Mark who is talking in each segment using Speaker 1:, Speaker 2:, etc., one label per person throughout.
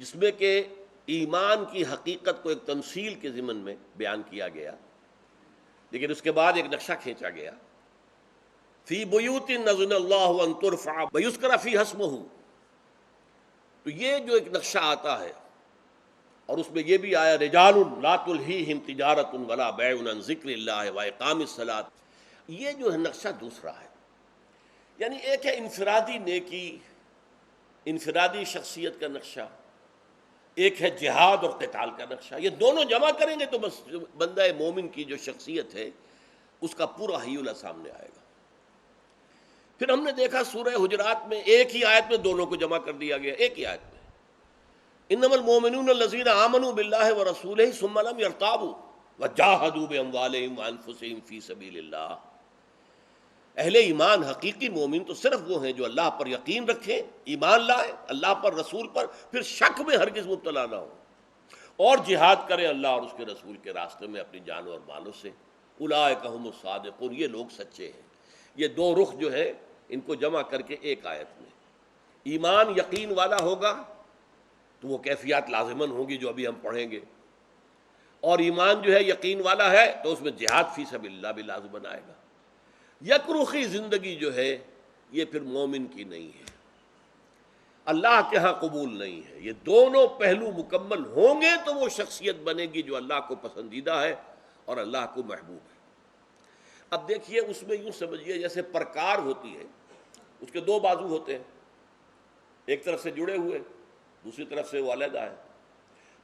Speaker 1: جس میں کہ ایمان کی حقیقت کو ایک تمثیل کے ضمن میں بیان کیا گیا، لیکن اس کے بعد ایک نقشہ کھینچا گیا، فی بیوت نذن اللہ ان ترفع ویذکر فیہا اسمہ۔ تو یہ جو ایک نقشہ آتا ہے، اور اس میں یہ بھی آیا رجال لا تلہیہم تجارۃ ولا بیع عن ذکر اللہ واقام الصلاۃ، یہ جو ہے نقشہ دوسرا ہے۔ یعنی ایک ہے انفرادی نیکی، انفرادی شخصیت کا نقشہ، ایک ہے جہاد اور قتال کا نقشہ۔ یہ دونوں جمع کریں گے تو بس بندہ مومن کی جو شخصیت ہے اس کا پورا حیولہ سامنے آئے گا۔ پھر ہم نے دیکھا سورہ حجرات میں ایک ہی آیت میں دونوں کو جمع کر دیا گیا، ایک ہی آیت میں، انما المؤمنون الذین آمنوا باللہ ورسولہ ثم لم یرتابوا وجاہدوا باموالہم وانفسہم فی سبیل اللہ۔ اہل ایمان حقیقی مومن تو صرف وہ ہیں جو اللہ پر یقین رکھیں، ایمان لائیں اللہ پر، رسول پر، پھر شک میں ہرگز مبتلا نہ ہوں، اور جہاد کریں اللہ اور اس کے رسول کے راستے میں اپنی جانوں اور مالوں سے۔ اولئک هم الصادقون، یہ لوگ سچے ہیں۔ یہ دو رخ جو ہے ان کو جمع کر کے ایک آیت میں، ایمان یقین والا ہوگا تو وہ کیفیات لازماً ہوں گی جو ابھی ہم پڑھیں گے، اور ایمان جو ہے یقین والا ہے تو اس میں جہاد فی سبیل اللہ بھی لازماً آئے گا۔ یک رخی زندگی جو ہے یہ پھر مومن کی نہیں ہے، اللہ کے ہاں قبول نہیں ہے۔ یہ دونوں پہلو مکمل ہوں گے تو وہ شخصیت بنے گی جو اللہ کو پسندیدہ ہے اور اللہ کو محبوب ہے۔ اب دیکھیے اس میں یوں سمجھیے جیسے پرکار ہوتی ہے، اس کے دو بازو ہوتے ہیں، ایک طرف سے جڑے ہوئے، دوسری طرف سے وہ علیحدہ ہے۔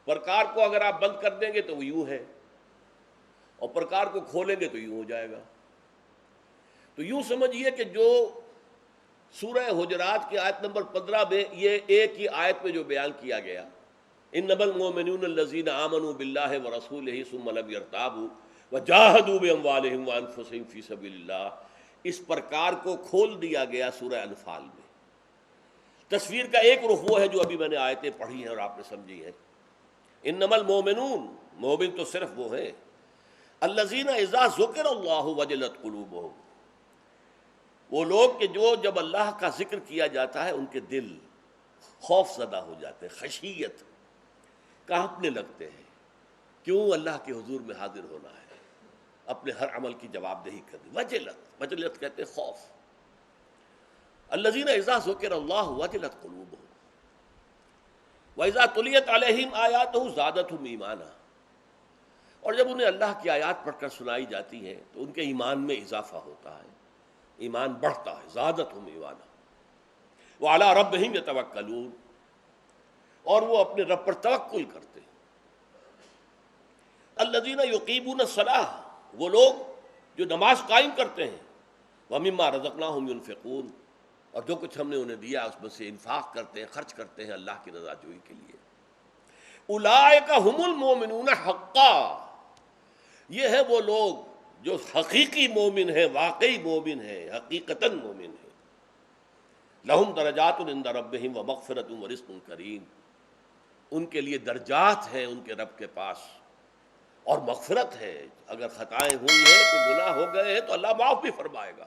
Speaker 1: پرکار کو اگر آپ بند کر دیں گے تو وہ یوں ہے، اور پرکار کو کھولیں گے تو یوں ہو جائے گا۔ تو یوں سمجھیے کہ جو سورہ حجرات کی آیت نمبر 15 میں یہ ایک ہی آیت میں جو بیان کیا گیا، انما المؤمنون الذین آمنوا باللہ ورسولہ ثم لم یرتابوا وجاہدوا باموالہم وانفسہم فی سبیل اللہ، اس پرکار کو کھول دیا گیا سورہ انفال میں۔ تصویر کا ایک رخ وہ ہے جو ابھی میں نے آیتیں پڑھی ہیں اور آپ نے سمجھی ہیں، انما المؤمنون، مومن تو صرف وہ ہیں، الذین اذا ذکر اللہ وجلت قلوبہم، وہ لوگ کہ جو جب اللہ کا ذکر کیا جاتا ہے ان کے دل خوف زدہ ہو جاتے ہیں، خشیت، کانپنے لگتے ہیں۔ کیوں؟ اللہ کے حضور میں حاضر ہونا ہے، اپنے ہر عمل کی جواب دہی کرنی۔ وجلت کہتے ہیں خوف۔ الذین اذا ذکر اللہ وجلت قلوبہم وَإِذَا تُلِيَتْ عَلَيْهِمْ آیاتُهُ زَادَتْهُمْ ایمانا، اور جب انہیں اللہ کی آیات پڑھ کر سنائی جاتی ہیں تو ان کے ایمان میں اضافہ ہوتا ہے، ایمان بڑھتا ہے، زادتہم ایمانا۔ وعلی ربہم یتوکلون، اور وہ اپنے رب پر توکل کرتے ہیں۔ الذین یقیمون الصلاۃ، وہ لوگ جو نماز قائم کرتے ہیں، ومما رزقناہم ینفقون، اور جو کچھ ہم نے انہیں دیا اس میں سے انفاق کرتے ہیں، خرچ کرتے ہیں اللہ کی رضا جوئی کے لیے۔ اولئک ھم المؤمنون حقا، یہ ہے وہ لوگ جو حقیقی مومن ہیں، واقعی مومن ہیں، حقیقتاً مومن ہیں۔ لہم درجات عند ربہم ومغفرۃ ورزق کریم، ان کے لیے درجات ہیں ان کے رب کے پاس اور مغفرت ہے۔ اگر خطائیں ہوئی ہیں، کوئی گناہ ہو گئے ہیں تو اللہ معاف بھی فرمائے گا۔